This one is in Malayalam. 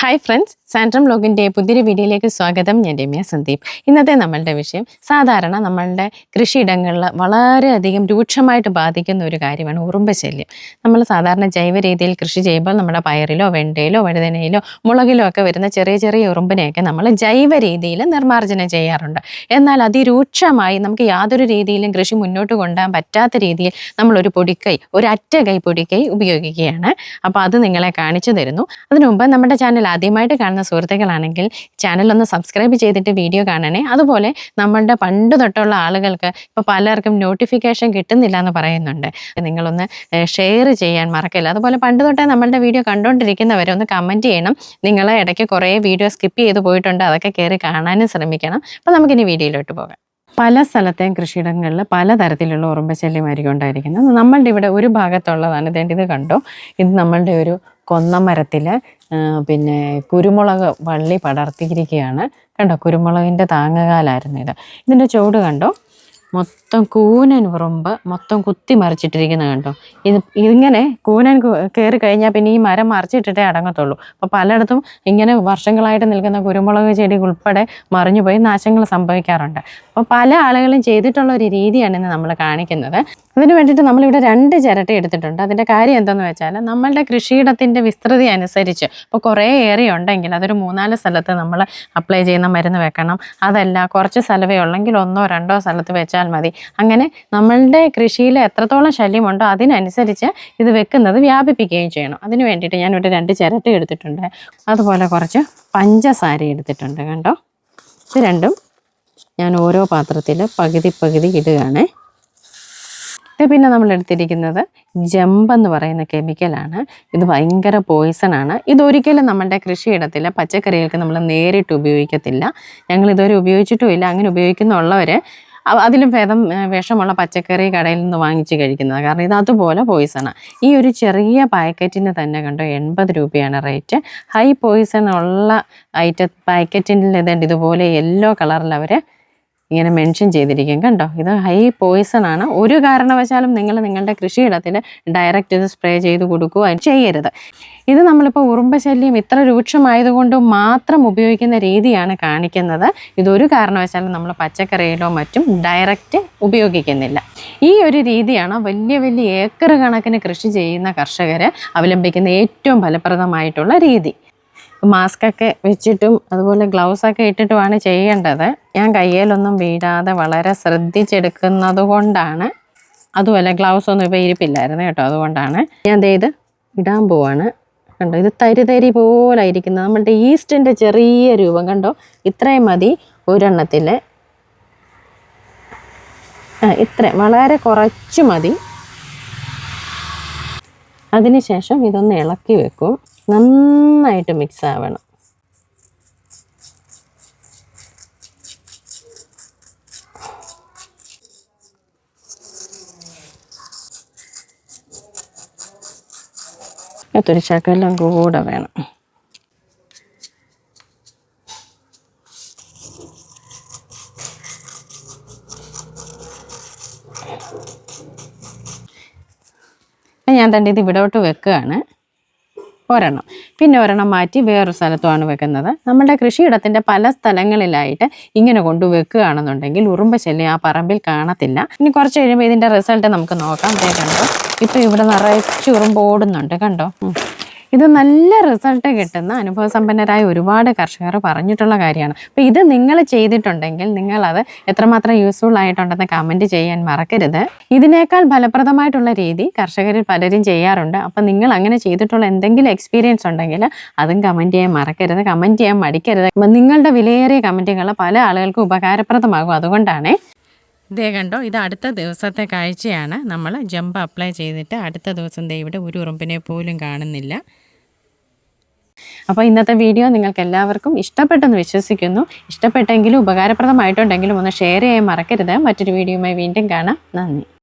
ഹായ് ഫ്രണ്ട്സ്, സാൻഡ്രം വ്ലോഗിൻ്റെ പുതിയൊരു വീഡിയോയിലേക്ക് സ്വാഗതം. ഞാൻ രമ്യ സന്ദീപ്. ഇന്നത്തെ നമ്മളുടെ വിഷയം സാധാരണ നമ്മളുടെ കൃഷിയിടങ്ങളിൽ വളരെയധികം രൂക്ഷമായിട്ട് ബാധിക്കുന്ന ഒരു കാര്യമാണ് ഉറുമ്പ് ശല്യം. നമ്മൾ സാധാരണ ജൈവ രീതിയിൽ കൃഷി ചെയ്യുമ്പോൾ നമ്മുടെ പയറിലോ വെണ്ടയിലോ വഴുതനയിലോ മുളകിലോ ഒക്കെ വരുന്ന ചെറിയ ചെറിയ ഉറുമ്പിനെയൊക്കെ നമ്മൾ ജൈവ രീതിയിൽ നിർമ്മാർജ്ജനം ചെയ്യാറുണ്ട്. എന്നാൽ അതിരൂക്ഷമായി നമുക്ക് യാതൊരു രീതിയിലും കൃഷി മുന്നോട്ട് കൊണ്ടുപോകാൻ പറ്റാത്ത രീതിയിൽ നമ്മളൊരു പൊടിക്കൈ, ഒരു അറ്റകൈ പൊടിക്കൈ ഉപയോഗിക്കുകയാണ്. അപ്പോൾ അത് നിങ്ങളെ കാണിച്ചു തരുന്നു. അതിനു മുമ്പ് നമ്മുടെ ചാനൽ ആദ്യമായിട്ട് കാണുന്ന സുഹൃത്തുക്കളാണെങ്കിൽ ചാനലൊന്ന് സബ്സ്ക്രൈബ് ചെയ്തിട്ട് വീഡിയോ കാണണേ. അതുപോലെ നമ്മളുടെ പണ്ട് തൊട്ടുള്ള ആളുകൾക്ക് ഇപ്പോൾ പലർക്കും നോട്ടിഫിക്കേഷൻ കിട്ടുന്നില്ല എന്ന് പറയുന്നുണ്ട്. നിങ്ങളൊന്ന് ഷെയർ ചെയ്യാൻ മറക്കില്ല. അതുപോലെ പണ്ട് തൊട്ടേ നമ്മളുടെ വീഡിയോ കണ്ടുകൊണ്ടിരിക്കുന്നവരെ ഒന്ന് കമൻറ്റ് ചെയ്യണം. നിങ്ങൾ ഇടയ്ക്ക് കുറേ വീഡിയോ സ്കിപ്പ് ചെയ്ത് പോയിട്ടുണ്ട്, അതൊക്കെ കയറി കാണാനും ശ്രമിക്കണം. അപ്പോൾ നമുക്കിനി വീഡിയോയിലോട്ട് പോകാം. പല സ്ഥലത്തെയും കൃഷിയിടങ്ങളിൽ പലതരത്തിലുള്ള ഉറുമ്പ് ശല്യമായിരിക്കും ഉണ്ടായിരിക്കുന്നത്. നമ്മളുടെ ഇവിടെ ഒരു ഭാഗത്തുള്ളതാണ്. ഇത് കണ്ടോ, ഇത് നമ്മളുടെ ഒരു കൊന്നമരത്തിൽ പിന്നെ കുരുമുളക് വള്ളി പടർത്തിയിരിക്കുകയാണ്. കണ്ടോ, കുരുമുളകിൻ്റെ താങ്ങുകാലായിരുന്നു ഇത്. ഇതിൻ്റെ ചുവട് കണ്ടോ, മൊത്തം കൂനൻ ഉറുമ്പ് മൊത്തം കുത്തി മറിച്ചിട്ടിരിക്കുന്നത് കണ്ടോ. ഇതിങ്ങനെ കൂനൻ കയറി കഴിഞ്ഞാൽ പിന്നെ ഈ മരം മറിച്ചിട്ടിട്ടേ അടങ്ങത്തുള്ളൂ. അപ്പോൾ പലയിടത്തും ഇങ്ങനെ വർഷങ്ങളായിട്ട് നിൽക്കുന്ന കുരുമുളക് ചെടി ഉൾപ്പെടെ മറിഞ്ഞു പോയി നാശങ്ങൾ സംഭവിക്കാറുണ്ട്. അപ്പോൾ പല ആളുകളും ചെയ്തിട്ടുള്ള ഒരു രീതിയാണ് ഇന്ന് നമ്മൾ കാണിക്കുന്നത്. അതിന് വേണ്ടിയിട്ട് നമ്മളിവിടെ 2 ചിരട്ട എടുത്തിട്ടുണ്ട്. അതിൻ്റെ കാര്യം എന്താണെന്ന് വെച്ചാൽ, നമ്മളുടെ കൃഷിയിടത്തിൻ്റെ വിസ്തൃതി അനുസരിച്ച് ഇപ്പോൾ കുറേ ഏരിയ ഉണ്ടെങ്കിൽ അതൊരു 3-4 സ്ഥലത്ത് നമ്മൾ അപ്ലൈ ചെയ്യുന്ന മരുന്ന് വെക്കണം. അതല്ല, കുറച്ച് സ്ഥലമേ ഉള്ളെങ്കിൽ 1-2 സ്ഥലത്ത് വെച്ചാൽ മതി. അങ്ങനെ നമ്മളുടെ കൃഷിയിൽ എത്രത്തോളം ശല്യമുണ്ടോ അതിനനുസരിച്ച് ഇത് വെക്കുന്നത് വ്യാപിപ്പിക്കുകയും ചെയ്യണം. അതിന് വേണ്ടിയിട്ട് ഞാനിവിടെ 2 ചിരട്ട എടുത്തിട്ടുണ്ട്. അതുപോലെ കുറച്ച് പഞ്ചസാര എടുത്തിട്ടുണ്ട്. കണ്ടോ, ഇത് രണ്ടും ഞാൻ ഓരോ പാത്രത്തിൽ പകുതി ഇടുകയാണ്. പിന്നെ നമ്മൾ എടുത്തിരിക്കുന്നത് ജമ്പെന്ന് പറയുന്ന കെമിക്കലാണ്. ഇത് ഭയങ്കര പോയിസണാണ്. ഇതൊരിക്കലും നമ്മളുടെ കൃഷിയിടത്തിൽ പച്ചക്കറികൾക്ക് നമ്മൾ നേരിട്ട് ഉപയോഗിക്കത്തില്ല. ഞങ്ങൾ ഇതുവരെ ഉപയോഗിച്ചിട്ടുമില്ല. അങ്ങനെ ഉപയോഗിക്കുന്നുള്ളവർ അതിലും ഭേദം വിഷമുള്ള പച്ചക്കറി കടയിൽ നിന്ന് വാങ്ങിച്ച് കഴിക്കുന്നത്. കാരണം ഇത് അതുപോലെ പോയിസണാണ്. ഈ ഒരു ചെറിയ പാക്കറ്റിന് തന്നെ കണ്ടോ 80 രൂപയാണ് റേറ്റ്. ഹൈ പോയിസൺ ഉള്ള പാക്കറ്റിൻ്റെ ഇതുപോലെ യെല്ലോ കളറിൽ അവർ ഇങ്ങനെ മെൻഷൻ ചെയ്തിരിക്കും. കണ്ടോ, ഇത് ഹൈ പോയിസൺ ആണ്. ഒരു കാരണവശാലും നിങ്ങൾ നിങ്ങളുടെ കൃഷിയിടത്തിൽ ഡയറക്റ്റ് ഇത് സ്പ്രേ ചെയ്ത് കൊടുക്കുക ചെയ്യരുത്. ഇത് നമ്മളിപ്പോൾ ഉറുമ്പ് ശല്യം ഇത്ര രൂക്ഷമായതുകൊണ്ട് മാത്രം ഉപയോഗിക്കുന്ന രീതിയാണ് കാണിക്കുന്നത്. ഇതൊരു കാരണവശാലും നമ്മൾ പച്ചക്കറിയിലോ മറ്റും ഡയറക്റ്റ് ഉപയോഗിക്കുന്നില്ല. ഈ ഒരു രീതിയാണ് വലിയ വലിയ ഏക്കർ കണക്കിന് കൃഷി ചെയ്യുന്ന കർഷകർ അവലംബിക്കുന്ന ഏറ്റവും ഫലപ്രദമായിട്ടുള്ള രീതി. മാസ്കൊക്കെ വെച്ചിട്ടും അതുപോലെ ഗ്ലൗസൊക്കെ ഇട്ടിട്ടുമാണ് ചെയ്യേണ്ടത്. ഞാൻ കയ്യിലൊന്നും വീഴാതെ വളരെ ശ്രദ്ധിച്ചെടുക്കുന്നത് കൊണ്ടാണ്. അതുപോലെ ഗ്ലൗസ് ഒന്നും ഇപ്പോൾ ഇരിപ്പില്ലായിരുന്നു കേട്ടോ, അതുകൊണ്ടാണ് ഞാൻ ഇത് ഇടാൻ പോവാണ്. കണ്ടോ, ഇത് തരി പോലെ ഇരിക്കുന്നത് നമ്മളുടെ ഈസ്റ്റിൻ്റെ ചെറിയ രൂപം. കണ്ടോ, ഇത്രയും മതി ഒരെണ്ണത്തിൽ. ഇത്രയും വളരെ കുറച്ച് മതി. അതിനുശേഷം ഇതൊന്ന് ഇളക്കി വെക്കും. നന്നായിട്ട് മിക്സ് ആവണം. ഇതൊരു ശകലം കൂടെ വേണം. ഞാൻ തന്നെ ഇത് ഇവിടോട്ട് വെക്കുകയാണ് ഒരെണ്ണം. പിന്നെ ഒരെണ്ണം മാറ്റി വേറൊരു സ്ഥലത്തുമാണ് വെക്കുന്നത്. നമ്മുടെ കൃഷിയിടത്തിൻ്റെ പല സ്ഥലങ്ങളിലായിട്ട് ഇങ്ങനെ കൊണ്ടുവെക്കുകയാണെന്നുണ്ടെങ്കിൽ ഉറുമ്പ് ശല്യം ആ പറമ്പിൽ കാണത്തില്ല. ഇനി കുറച്ച് കഴിയുമ്പോൾ ഇതിൻ്റെ റിസൾട്ട് നമുക്ക് നോക്കാം. കണ്ടോ, ഇപ്പോൾ ഇവിടെ നിറച്ച് ഉറുമ്പ് ഓടുന്നുണ്ട്. കണ്ടോ, ഇത് നല്ല റിസൾട്ട് കിട്ടുന്ന അനുഭവസമ്പന്നരായ ഒരുപാട് കർഷകർ പറഞ്ഞിട്ടുള്ള കാര്യമാണ്. അപ്പോൾ ഇത് നിങ്ങൾ ചെയ്തിട്ടുണ്ടെങ്കിൽ നിങ്ങളത് എത്രമാത്രം യൂസ്ഫുൾ ആയിട്ടുണ്ടെന്ന് കമൻറ്റ് ചെയ്യാൻ മറക്കരുത്. ഇതിനേക്കാൾ ഫലപ്രദമായിട്ടുള്ള രീതി കർഷകരിൽ പലരും ചെയ്യാറുണ്ട്. അപ്പോൾ നിങ്ങൾ അങ്ങനെ ചെയ്തിട്ടുള്ള എന്തെങ്കിലും എക്സ്പീരിയൻസ് ഉണ്ടെങ്കിൽ അതും കമൻറ്റ് ചെയ്യാൻ മറക്കരുത്. കമൻറ്റ് ചെയ്യാൻ മടിക്കരുത്. നിങ്ങളുടെ വിലയേറിയ കമൻറ്റുകൾ പല ആളുകൾക്കും ഉപകാരപ്രദമാകും. അതുകൊണ്ടാണ്. ഇതേ കണ്ടോ, ഇത് അടുത്ത ദിവസത്തെ കാഴ്ചയാണ്. നമ്മൾ ജമ്പ് അപ്ലൈ ചെയ്തിട്ട് അടുത്ത ദിവസം ഇവിടെ ഒരു ഉറുമ്പിനെ പോലും കാണുന്നില്ല. അപ്പോൾ ഇന്നത്തെ വീഡിയോ നിങ്ങൾക്ക് എല്ലാവർക്കും ഇഷ്ടപ്പെട്ടെന്ന് വിശ്വസിക്കുന്നു. ഇഷ്ടപ്പെട്ടെങ്കിലും ഉപകാരപ്രദമായിട്ടുണ്ടെങ്കിലും ഒന്ന് ഷെയർ ചെയ്യാൻ മറക്കരുത്. മറ്റൊരു വീഡിയോയുമായി വീണ്ടും കാണാം. നന്ദി.